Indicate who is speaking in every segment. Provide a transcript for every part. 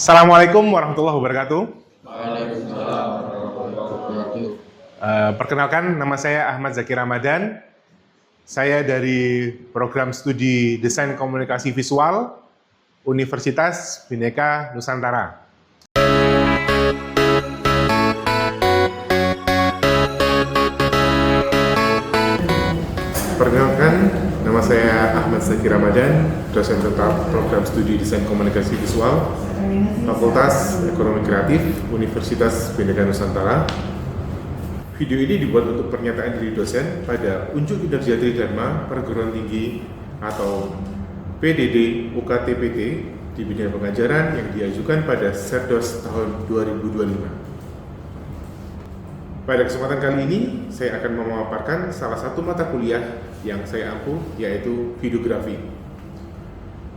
Speaker 1: Assalamualaikum warahmatullahi wabarakatuh.
Speaker 2: Waalaikumsalam warahmatullahi wabarakatuh.
Speaker 1: Perkenalkan, nama saya Ahmad Zaki Ramadan. Saya dari Program Studi Desain Komunikasi Visual Universitas Bhinneka Nusantara. Perkenalkan, nama saya Ahmad Zaki Ramadan, dosen tetap Program Studi Desain Komunikasi Visual Fakultas Ekonomi Kreatif Universitas Bhinneka Nusantara. Video ini dibuat untuk pernyataan diri dosen pada Unjuk Kinerja Tridharma Perguruan Tinggi atau PDD UKT-PT di bidang pengajaran yang diajukan pada Serdos tahun 2025. Pada kesempatan kali ini, saya akan memaparkan salah satu mata kuliah yang saya ampuh, yaitu videografi.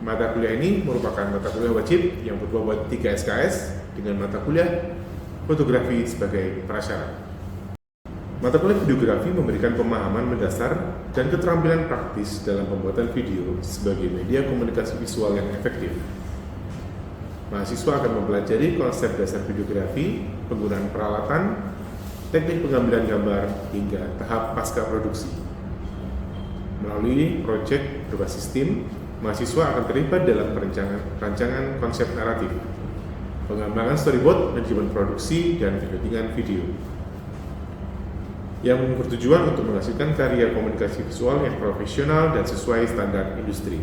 Speaker 1: Mata kuliah ini merupakan mata kuliah wajib yang berbobot 3 SKS dengan mata kuliah fotografi sebagai prasyarat. Mata kuliah videografi memberikan pemahaman mendasar dan keterampilan praktis dalam pembuatan video sebagai media komunikasi visual yang efektif. Mahasiswa akan mempelajari konsep dasar videografi, penggunaan peralatan, teknik pengambilan gambar, hingga tahap pasca produksi. Melalui proyek berbasis tim, mahasiswa akan terlibat dalam rancangan konsep naratif, pengembangan storyboard, manajemen produksi, dan editingan video, yang bertujuan untuk menghasilkan karya komunikasi visual yang profesional dan sesuai standar industri.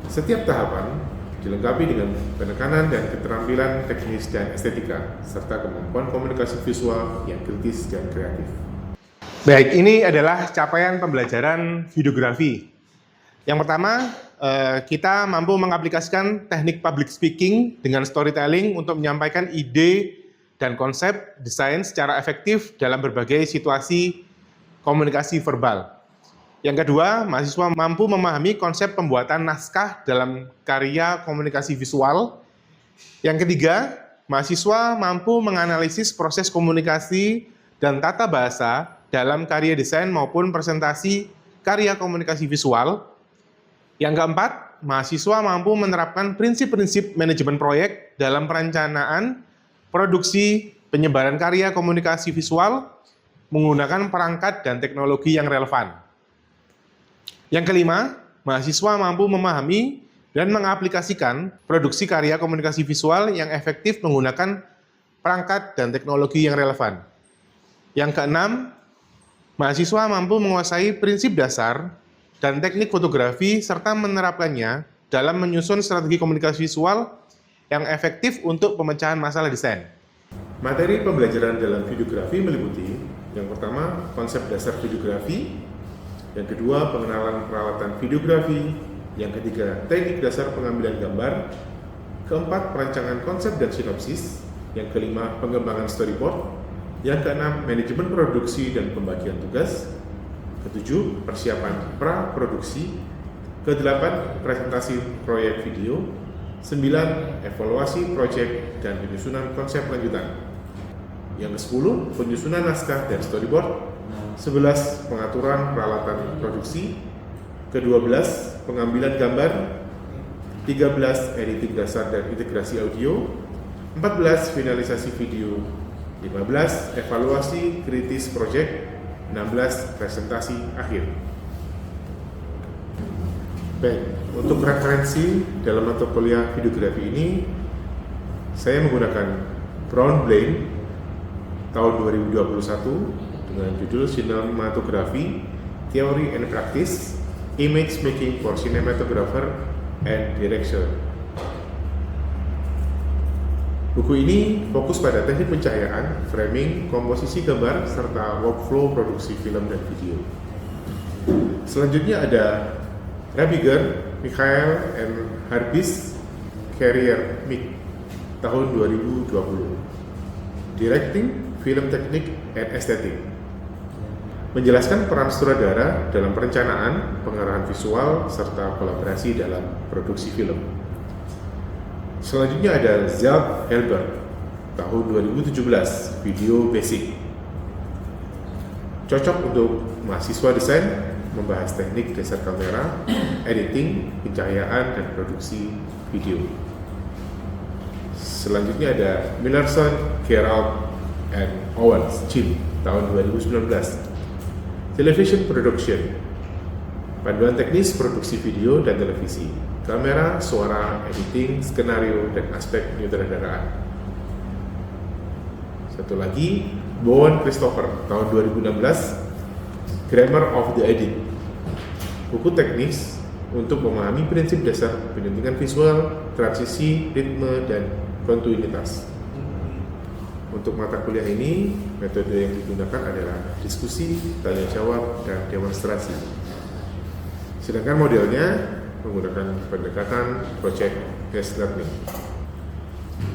Speaker 1: Setiap tahapan dilengkapi dengan penekanan dan keterampilan teknis dan estetika, serta kemampuan komunikasi visual yang kritis dan kreatif. Baik, ini adalah capaian pembelajaran videografi. Yang pertama, kita mampu mengaplikasikan teknik public speaking dengan storytelling untuk menyampaikan ide dan konsep desain secara efektif dalam berbagai situasi komunikasi verbal. Yang kedua, mahasiswa mampu memahami konsep pembuatan naskah dalam karya komunikasi visual. Yang ketiga, mahasiswa mampu menganalisis proses komunikasi dan tata bahasa dalam karya desain maupun presentasi karya komunikasi visual. Yang keempat, mahasiswa mampu menerapkan prinsip-prinsip manajemen proyek dalam perencanaan, produksi, penyebaran karya komunikasi visual menggunakan perangkat dan teknologi yang relevan. Yang kelima, mahasiswa mampu memahami dan mengaplikasikan produksi karya komunikasi visual yang efektif menggunakan perangkat dan teknologi yang relevan. Yang keenam, mahasiswa mampu menguasai prinsip dasar dan teknik fotografi serta menerapkannya dalam menyusun strategi komunikasi visual yang efektif untuk pemecahan masalah desain. Materi pembelajaran dalam videografi meliputi yang pertama, konsep dasar videografi, yang kedua, pengenalan peralatan videografi, yang ketiga, teknik dasar pengambilan gambar, keempat, perancangan konsep dan sinopsis, yang kelima, pengembangan storyboard, yang keenam, manajemen produksi dan pembagian tugas, ketujuh, persiapan pra-produksi, kedelapan, presentasi proyek video, 9, evaluasi proyek dan penyusunan konsep lanjutan, yang ke-10, penyusunan naskah dan storyboard, 11, pengaturan peralatan produksi, ke-12, pengambilan gambar, 13, editing dasar dan integrasi audio, 14, finalisasi video, 15, evaluasi kritis proyek, 16, presentasi akhir. Baik, untuk referensi dalam mata kuliah videografi ini, saya menggunakan Brown Blaine tahun 2021 dengan judul Cinematography, Theory and Practice, Image Making for Cinematographer and Director. Buku ini fokus pada teknik pencahayaan, framing, komposisi gambar, serta workflow produksi film dan video. Selanjutnya ada Rabiger, Michael, and Harbis, Career Mic, tahun 2020. Directing, Film Teknik, and Estetik. Menjelaskan peran sutradara dalam perencanaan, pengarahan visual, serta kolaborasi dalam produksi film. Selanjutnya ada Zelt Helber, tahun 2017, Video Basic. Cocok untuk mahasiswa desain, membahas teknik dasar kamera, editing, pencahayaan, dan produksi video. Selanjutnya ada Millerson, Gerald, and Owens, Jim, tahun 2019. Television Production, panduan teknis produksi video dan televisi, kamera, suara, editing, skenario, dan aspek penyutradaraan. Satu lagi, Bowen Christopher, tahun 2016, Grammar of the Edit, buku teknis untuk memahami prinsip dasar penyuntingan visual, transisi, ritme, dan kontinuitas. Untuk mata kuliah ini, metode yang digunakan adalah diskusi, tanya jawab, dan demonstrasi. Sedangkan modelnya menggunakan pendekatan project based learning.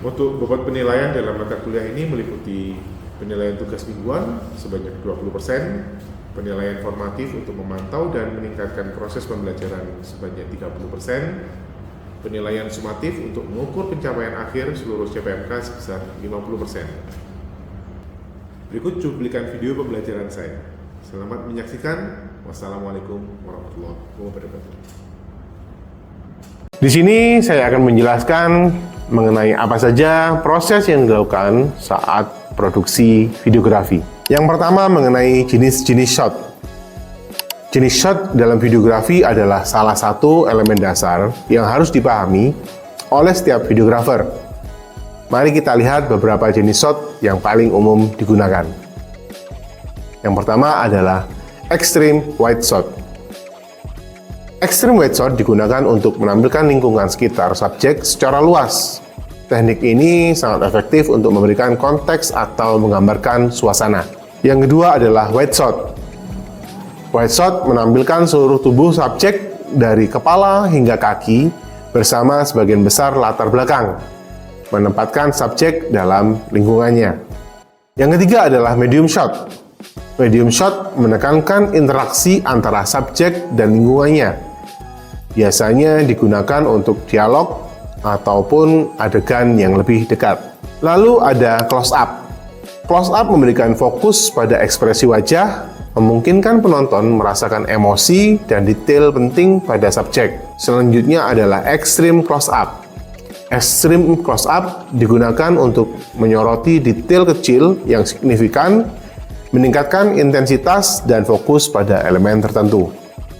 Speaker 1: Untuk bobot penilaian dalam mata kuliah ini meliputi penilaian tugas mingguan sebanyak 20%, penilaian formatif untuk memantau dan meningkatkan proses pembelajaran sebanyak 30%, penilaian sumatif untuk mengukur pencapaian akhir seluruh CPMK sebesar 50%. Berikut cuplikan video pembelajaran saya. Selamat menyaksikan. Wassalamualaikum warahmatullahi wabarakatuh.
Speaker 3: Di sini saya akan menjelaskan mengenai apa saja proses yang dilakukan saat produksi videografi. Yang pertama mengenai jenis-jenis shot. Jenis shot dalam videografi adalah salah satu elemen dasar yang harus dipahami oleh setiap videografer. Mari kita lihat beberapa jenis shot yang paling umum digunakan. Yang pertama adalah extreme wide shot. Extreme wide shot digunakan untuk menampilkan lingkungan sekitar subjek secara luas. Teknik ini sangat efektif untuk memberikan konteks atau menggambarkan suasana. Yang kedua adalah wide shot. Wide shot menampilkan seluruh tubuh subjek dari kepala hingga kaki bersama sebagian besar latar belakang, menempatkan subjek dalam lingkungannya. Yang ketiga adalah medium shot. Medium shot menekankan interaksi antara subjek dan lingkungannya. Biasanya digunakan untuk dialog ataupun adegan yang lebih dekat. Lalu ada close up. Close up memberikan fokus pada ekspresi wajah, memungkinkan penonton merasakan emosi dan detail penting pada subjek. Selanjutnya adalah extreme close up. Extreme close up digunakan untuk menyoroti detail kecil yang signifikan, meningkatkan intensitas dan fokus pada elemen tertentu.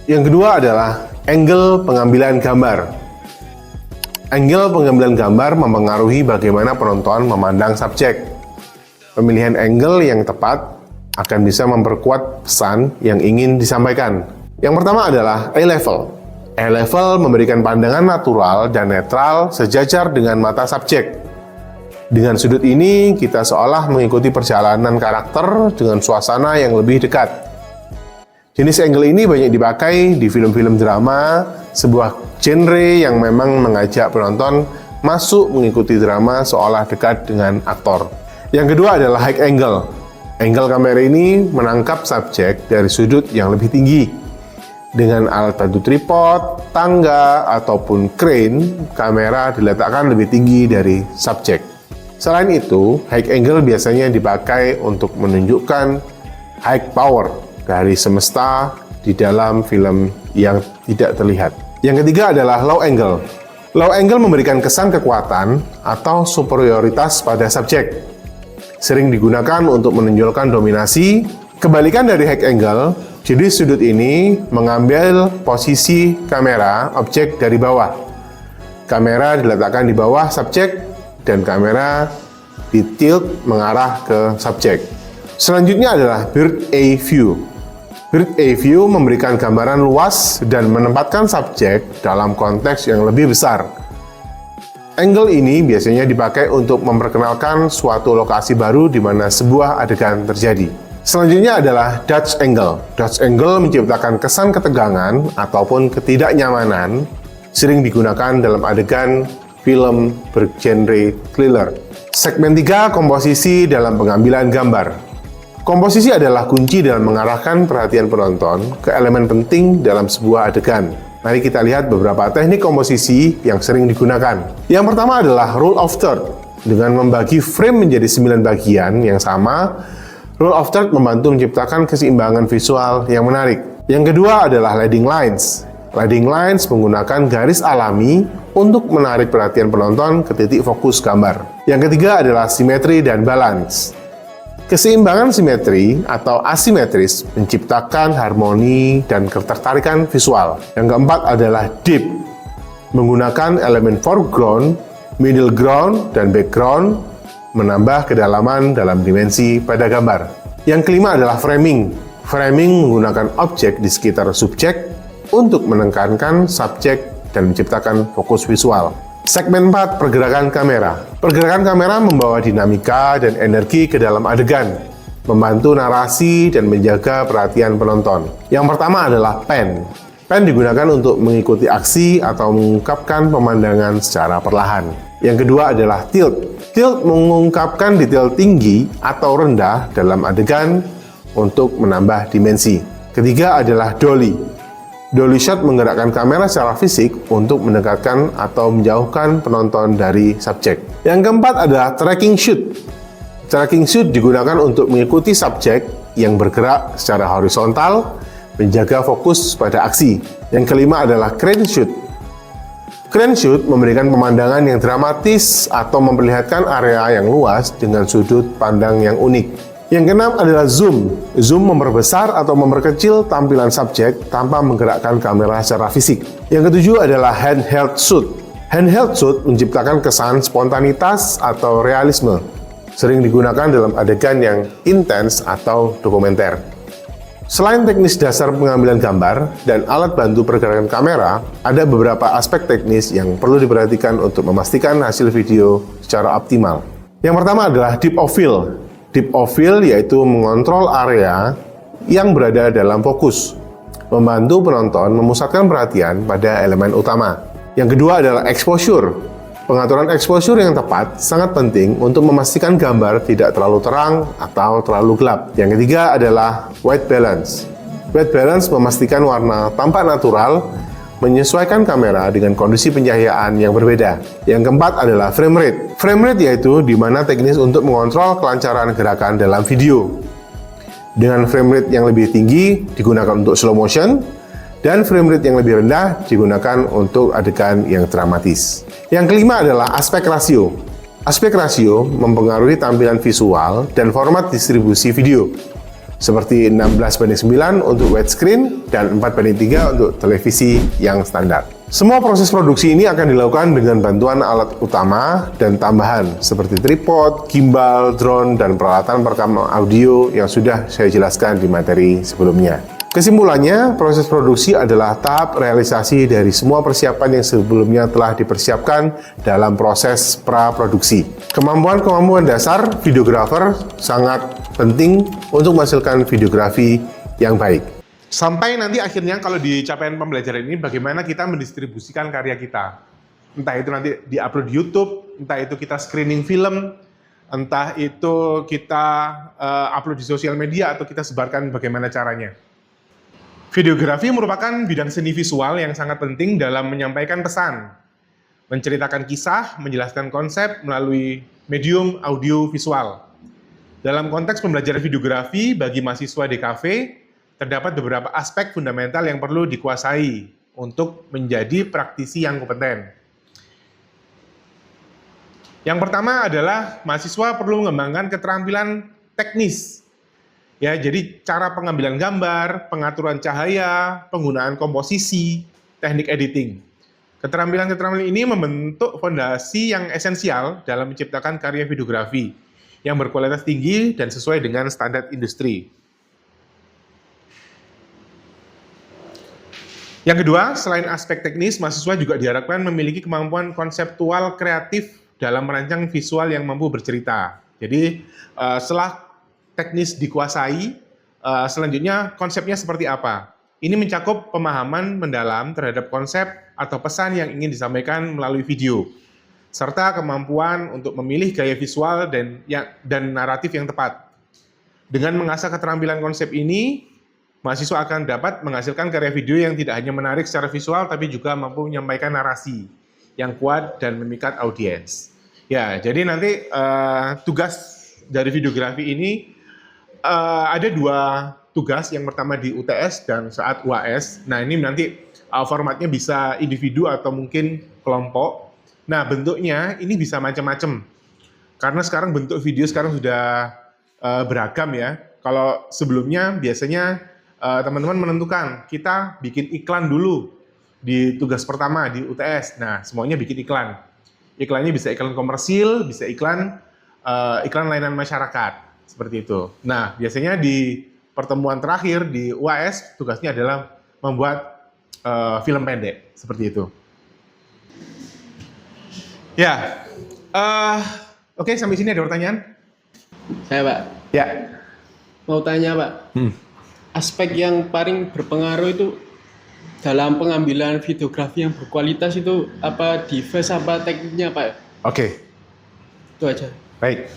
Speaker 3: Yang kedua adalah angle pengambilan gambar. Angle pengambilan gambar mempengaruhi bagaimana penonton memandang subjek. Pemilihan angle yang tepat akan bisa memperkuat pesan yang ingin disampaikan. Yang pertama adalah eye level. Eye level memberikan pandangan natural dan netral sejajar dengan mata subjek. Dengan sudut ini, kita seolah mengikuti perjalanan karakter dengan suasana yang lebih dekat. Jenis angle ini banyak dipakai di film-film drama, sebuah genre yang memang mengajak penonton masuk mengikuti drama seolah dekat dengan aktor. Yang kedua adalah high angle. Angle kamera ini menangkap subjek dari sudut yang lebih tinggi. Dengan alat bantu tripod, tangga, ataupun crane, kamera diletakkan lebih tinggi dari subjek. Selain itu, high angle biasanya dipakai untuk menunjukkan high power dari semesta di dalam film yang tidak terlihat. Yang ketiga adalah low angle. Low angle memberikan kesan kekuatan atau superioritas pada subjek. Sering digunakan untuk menonjolkan dominasi. Kebalikan dari high angle, jenis sudut ini mengambil posisi kamera objek dari bawah. Kamera diletakkan di bawah subjek dan kamera ditilt mengarah ke subjek. Selanjutnya adalah bird eye view. Bird eye view memberikan gambaran luas dan menempatkan subjek dalam konteks yang lebih besar. Angle ini biasanya dipakai untuk memperkenalkan suatu lokasi baru di mana sebuah adegan terjadi. Selanjutnya adalah Dutch angle. Dutch angle menciptakan kesan ketegangan ataupun ketidaknyamanan, sering digunakan dalam adegan film bergenre thriller. Segmen 3, komposisi dalam pengambilan gambar. Komposisi adalah kunci dalam mengarahkan perhatian penonton ke elemen penting dalam sebuah adegan. Mari kita lihat beberapa teknik komposisi yang sering digunakan. Yang pertama adalah rule of third. Dengan membagi frame menjadi 9 bagian yang sama, rule of third membantu menciptakan keseimbangan visual yang menarik. Yang kedua adalah leading lines. Leading lines menggunakan garis alami untuk menarik perhatian penonton ke titik fokus gambar. Yang ketiga adalah simetri dan balance. Keseimbangan simetri atau asimetris menciptakan harmoni dan ketertarikan visual. Yang keempat adalah deep, menggunakan elemen foreground, middle ground, dan background, menambah kedalaman dalam dimensi pada gambar. Yang kelima adalah framing. Framing menggunakan objek di sekitar subjek untuk menekankan subjek dan menciptakan fokus visual. Segmen 4, pergerakan kamera. Pergerakan kamera membawa dinamika dan energi ke dalam adegan, membantu narasi dan menjaga perhatian penonton. Yang pertama adalah pan. Pan digunakan untuk mengikuti aksi atau mengungkapkan pemandangan secara perlahan. Yang kedua adalah tilt. Tilt mengungkapkan detail tinggi atau rendah dalam adegan untuk menambah dimensi. Ketiga adalah dolly. Dolly shot menggerakkan kamera secara fisik untuk mendekatkan atau menjauhkan penonton dari subjek. Yang keempat adalah tracking shoot. Tracking shoot digunakan untuk mengikuti subjek yang bergerak secara horizontal, menjaga fokus pada aksi. Yang kelima adalah crane shoot. Crane shoot memberikan pemandangan yang dramatis atau memperlihatkan area yang luas dengan sudut pandang yang unik. Yang keenam adalah zoom. Zoom memperbesar atau memperkecil tampilan subjek tanpa menggerakkan kamera secara fisik. Yang ketujuh adalah handheld shoot. Handheld shoot menciptakan kesan spontanitas atau realisme. Sering digunakan dalam adegan yang intens atau dokumenter. Selain teknis dasar pengambilan gambar dan alat bantu pergerakan kamera, ada beberapa aspek teknis yang perlu diperhatikan untuk memastikan hasil video secara optimal. Yang pertama adalah depth of field. Depth of field yaitu mengontrol area yang berada dalam fokus, membantu penonton memusatkan perhatian pada elemen utama. Yang kedua adalah exposure. Pengaturan exposure yang tepat sangat penting untuk memastikan gambar tidak terlalu terang atau terlalu gelap. Yang ketiga adalah white balance. White balance memastikan warna tampak natural, menyesuaikan kamera dengan kondisi pencahayaan yang berbeda. Yang keempat adalah frame rate. Frame rate yaitu di mana teknis untuk mengontrol kelancaran gerakan dalam video. Dengan frame rate yang lebih tinggi digunakan untuk slow motion, dan frame rate yang lebih rendah digunakan untuk adegan yang dramatis. Yang kelima adalah aspek ratio. Aspek ratio mempengaruhi tampilan visual dan format distribusi video, seperti 16:9 untuk widescreen dan 4:3 untuk televisi yang standar. Semua proses produksi ini akan dilakukan dengan bantuan alat utama dan tambahan seperti tripod, gimbal, drone, dan peralatan perekam audio yang sudah saya jelaskan di materi sebelumnya. Kesimpulannya, proses produksi adalah tahap realisasi dari semua persiapan yang sebelumnya telah dipersiapkan dalam proses pra-produksi. Kemampuan-kemampuan dasar videografer sangat penting untuk menghasilkan videografi yang baik. Sampai nanti akhirnya kalau di capaian pembelajaran ini bagaimana kita mendistribusikan karya kita. Entah itu nanti di-upload di YouTube, entah itu kita screening film, entah itu kita upload di sosial media atau kita sebarkan bagaimana caranya. Videografi merupakan bidang seni visual yang sangat penting dalam menyampaikan pesan, menceritakan kisah, menjelaskan konsep melalui medium audio visual. Dalam konteks pembelajaran videografi bagi mahasiswa DKV, terdapat beberapa aspek fundamental yang perlu dikuasai untuk menjadi praktisi yang kompeten. Yang pertama adalah mahasiswa perlu mengembangkan keterampilan teknis. Ya, jadi cara pengambilan gambar, pengaturan cahaya, penggunaan komposisi, teknik editing. Keterampilan-keterampilan ini membentuk fondasi yang esensial dalam menciptakan karya videografi yang berkualitas tinggi dan sesuai dengan standar industri. Yang kedua, selain aspek teknis, mahasiswa juga diharapkan memiliki kemampuan konseptual kreatif dalam merancang visual yang mampu bercerita. Jadi, setelah teknis dikuasai, selanjutnya konsepnya seperti apa. Ini mencakup pemahaman mendalam terhadap konsep atau pesan yang ingin disampaikan melalui video, serta kemampuan untuk memilih gaya visual dan naratif yang tepat. Dengan mengasah keterampilan konsep ini, mahasiswa akan dapat menghasilkan karya video yang tidak hanya menarik secara visual, tapi juga mampu menyampaikan narasi yang kuat dan memikat audiens. Ya, jadi nanti tugas dari videografi ini ada dua tugas, yang pertama di UTS dan saat UAS. Nah, ini nanti
Speaker 1: Formatnya bisa individu atau mungkin kelompok. Nah, bentuknya ini bisa macam-macam. Karena sekarang bentuk video sekarang sudah beragam ya. Kalau sebelumnya biasanya teman-teman menentukan, kita bikin iklan dulu di tugas pertama di UTS. Nah, semuanya bikin iklan. Iklannya bisa iklan komersil, bisa iklan layanan masyarakat, seperti itu. Nah, biasanya di pertemuan terakhir di UAS, tugasnya adalah membuat film pendek, seperti itu. Ya, oke, sampai sini ada pertanyaan?
Speaker 2: Saya Pak,
Speaker 1: Ya.
Speaker 2: mau tanya Pak, aspek yang paling berpengaruh itu dalam pengambilan videografi yang berkualitas itu apa device apa tekniknya Pak?
Speaker 1: Oke,
Speaker 2: Itu aja.
Speaker 1: baik.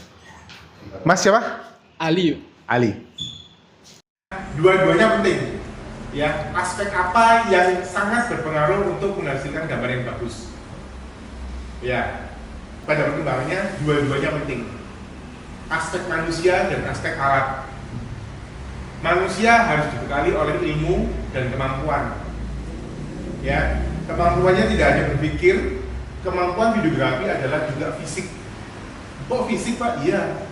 Speaker 1: Mas siapa?
Speaker 2: Ali.
Speaker 1: Ali. Dua-duanya penting. Ya, aspek apa yang sangat berpengaruh untuk menghasilkan gambar yang bagus? Ya, pada pertimbangannya dua-duanya penting. Aspek manusia dan aspek alat. Manusia harus dibekali oleh ilmu dan kemampuan. Ya, kemampuannya tidak hanya berpikir, kemampuan videografi adalah juga fisik. Kok fisik Pak? Iya.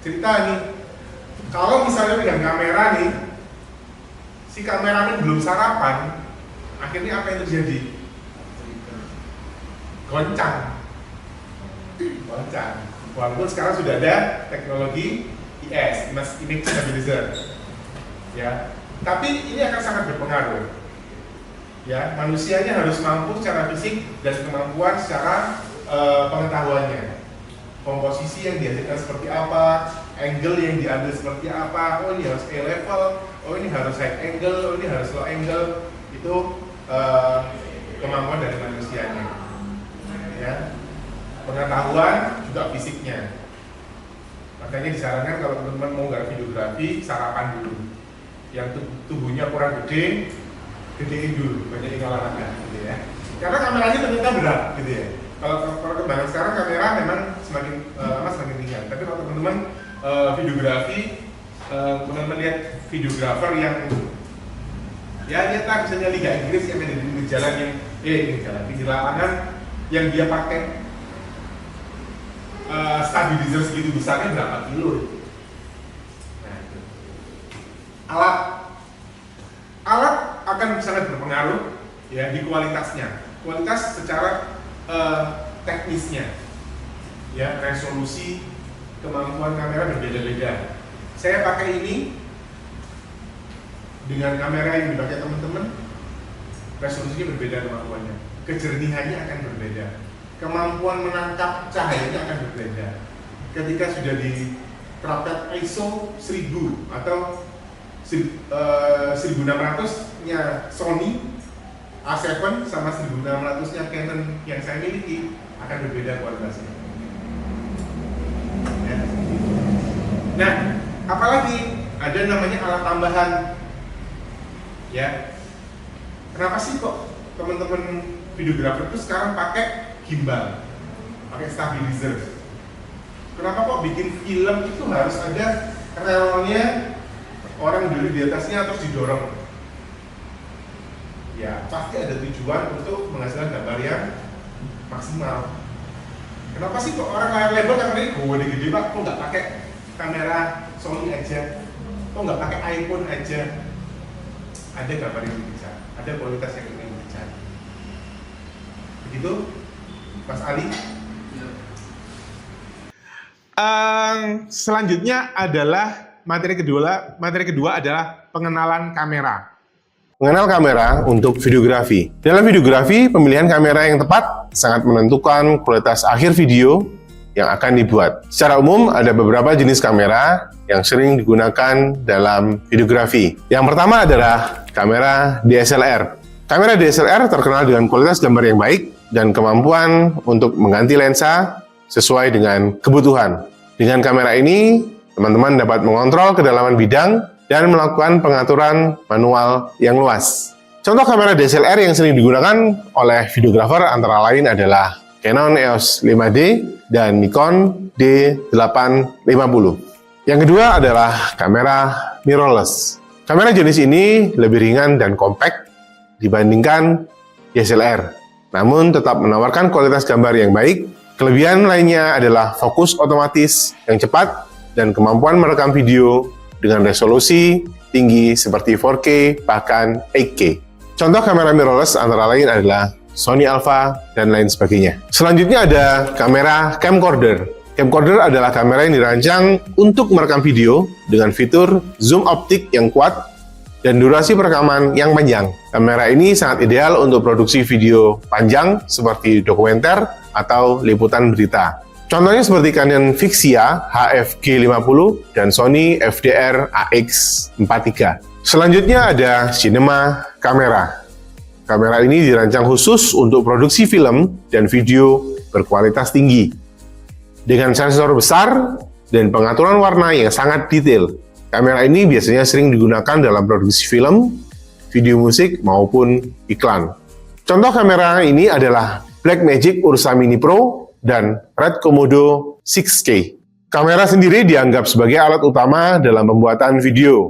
Speaker 1: Cerita nih, kalau misalnya pegang kamera nih, si kameramen belum sarapan, akhirnya apa yang terjadi? Goncang. Walaupun sekarang sudah ada teknologi IS, Image Stabilizer. Ya, tapi ini akan sangat berpengaruh. Ya, manusianya harus mampu secara fisik dan kemampuan secara pengetahuannya. Komposisi yang dihasilkan seperti apa, angle yang diambil seperti apa, oh ini harus A level, oh ini harus high angle, oh ini harus low angle, itu kemampuan dari manusianya. Ya, pengetahuan juga fisiknya. Makanya disarankan kalau teman-teman mau nggak videografi, sarapan dulu. Yang tubuhnya kurang gede, gedein dulu, banyakin olahraga, gitu ya. Karena kameranya ternyata berat, gitu ya. Kalau perkembangan sekarang kamera memang semakin semakin ringan. Tapi kalau teman-teman videografi, teman-teman lihat videografer yang ya lihat lah misalnya Liga Inggris yang ada di jalan yang di lapangan yang dia pakai stabilizer segitu besarnya berapa kilo? Nah, itu. Alat akan sangat berpengaruh ya di kualitasnya. Kualitas secara teknisnya, ya resolusi, kemampuan kamera berbeda-beda. Saya pakai ini dengan kamera yang dipakai teman-teman, resolusinya berbeda kemampuannya, kejernihannya akan berbeda, kemampuan menangkap cahayanya akan berbeda. Ketika sudah diterapkan ISO 1000 atau 1600-nya Sony A7 sama 1600-nya Canon yang saya miliki akan berbeda kualitasnya. Ya. Nah, apalagi ada namanya alat tambahan. Ya, kenapa sih kok teman-teman videografer itu sekarang pakai gimbal, pakai stabilizer? Kenapa kok bikin film itu harus ada relnya, orang duduk di atasnya terus didorong? Ya, pasti ada tujuan untuk menghasilkan gambar yang maksimal. Kenapa sih kok orang layar lebar kameranya gede-gede Pak? Kok nggak pakai kamera Sony aja? Kok nggak pakai iPhone aja? Ada gambar yang dicari, ada kualitas yang ingin dicari. Begitu, Mas Ali? Selanjutnya adalah materi kedua adalah pengenalan kamera.
Speaker 3: Mengenal kamera untuk videografi. Dalam videografi, pemilihan kamera yang tepat sangat menentukan kualitas akhir video yang akan dibuat. Secara umum, ada beberapa jenis kamera yang sering digunakan dalam videografi. Yang pertama adalah kamera DSLR. Kamera DSLR terkenal dengan kualitas gambar yang baik dan kemampuan untuk mengganti lensa sesuai dengan kebutuhan. Dengan kamera ini, teman-teman dapat mengontrol kedalaman bidang dan melakukan pengaturan manual yang luas. Contoh kamera DSLR yang sering digunakan oleh videografer antara lain adalah Canon EOS 5D dan Nikon D850. Yang kedua adalah kamera mirrorless. Kamera jenis ini lebih ringan dan kompak dibandingkan DSLR, namun tetap menawarkan kualitas gambar yang baik. Kelebihan lainnya adalah fokus otomatis yang cepat dan kemampuan merekam video dengan resolusi tinggi seperti 4K bahkan 8K. Contoh kamera mirrorless antara lain adalah Sony Alpha dan lain sebagainya. Selanjutnya ada kamera camcorder. Camcorder adalah kamera yang dirancang untuk merekam video dengan fitur zoom optik yang kuat dan durasi perekaman yang panjang. Kamera ini sangat ideal untuk produksi video panjang seperti dokumenter atau liputan berita. Contohnya seperti Canon Vixia HF-G50 dan Sony FDR AX43. Selanjutnya ada cinema kamera. Kamera ini dirancang khusus untuk produksi film dan video berkualitas tinggi. Dengan sensor besar dan pengaturan warna yang sangat detail. Kamera ini biasanya sering digunakan dalam produksi film, video musik, maupun iklan. Contoh kamera ini adalah Blackmagic Ursa Mini Pro dan Red Komodo 6K. Kamera sendiri dianggap sebagai alat utama dalam pembuatan video.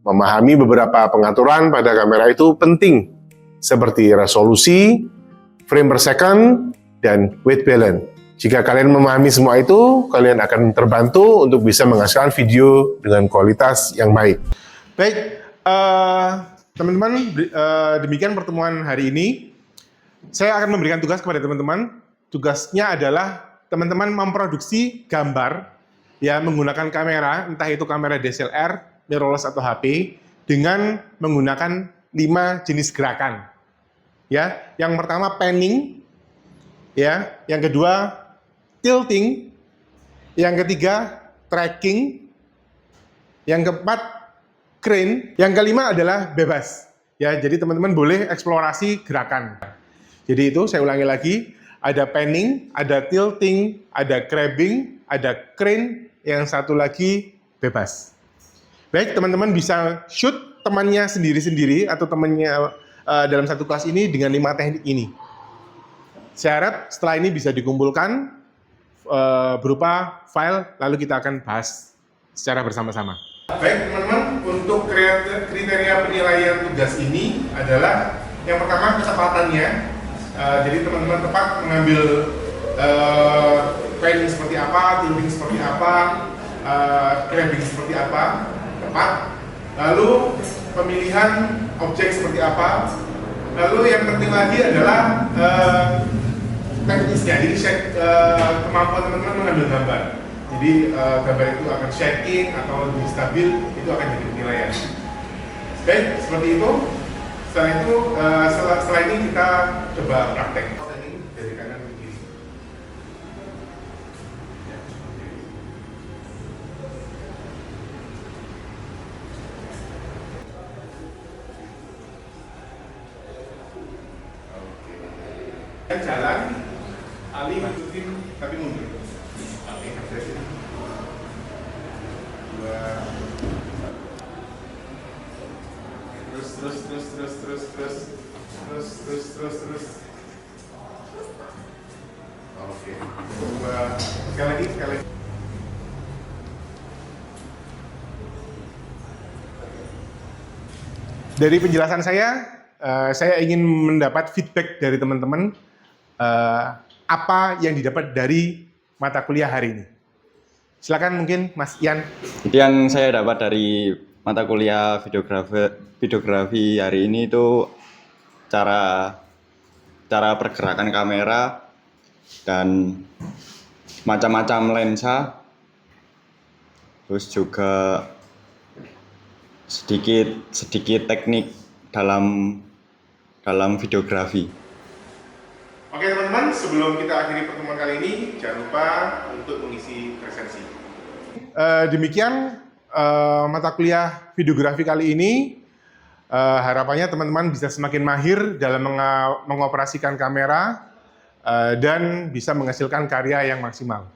Speaker 3: Memahami beberapa pengaturan pada kamera itu penting, seperti resolusi, frame per second, dan white balance. Jika kalian memahami semua itu, kalian akan terbantu untuk bisa menghasilkan video dengan kualitas yang baik.
Speaker 1: Baik, teman-teman, demikian pertemuan hari ini. Saya akan memberikan tugas kepada teman-teman. Tugasnya adalah teman-teman memproduksi gambar ya menggunakan kamera, entah itu kamera DSLR, mirrorless atau HP, dengan menggunakan 5 jenis gerakan. Ya, yang pertama panning, ya, yang kedua tilting, yang ketiga tracking, yang keempat crane, yang kelima adalah bebas. Ya, jadi teman-teman boleh eksplorasi gerakan. Jadi itu saya ulangi lagi, ada panning, ada tilting, ada grabbing, ada crane, yang satu lagi bebas. Baik, teman-teman bisa shoot temannya sendiri-sendiri atau temannya dalam satu kelas ini dengan 5 teknik ini. Saya harap setelah ini bisa dikumpulkan berupa file, lalu kita akan bahas secara bersama-sama. Baik teman-teman, untuk kriteria penilaian tugas ini adalah yang pertama kecepatannya. Jadi teman-teman tepat mengambil panning seperti apa, tilting seperti apa, grabbing seperti apa, tepat. Lalu pemilihan objek seperti apa. Lalu yang penting lagi adalah teknisnya, jadi kemampuan teman-teman mengambil gambar. Jadi gambar itu akan shaking atau lebih stabil, itu akan jadi penilaian. Baik, seperti itu. Setelah itu, setelah ini kita coba praktek. Dari kanan ke kiri. Oke. Jalan. Ali masukin tapi mundur. Oke, dari sini. 2. Terus. Oke. Sekali lagi. Dari penjelasan saya ingin mendapat feedback dari teman-teman apa yang didapat dari mata kuliah hari ini. Silakan mungkin Mas Ian.
Speaker 4: Yang saya dapat dari mata kuliah videografi hari ini itu cara pergerakan kamera dan macam-macam lensa, terus juga sedikit teknik dalam videografi.
Speaker 1: Oke teman-teman, sebelum kita akhiri pertemuan kali ini, jangan lupa untuk mengisi presensi. Demikian mata kuliah videografi kali ini. Harapannya teman-teman bisa semakin mahir dalam mengoperasikan kamera dan bisa menghasilkan karya yang maksimal.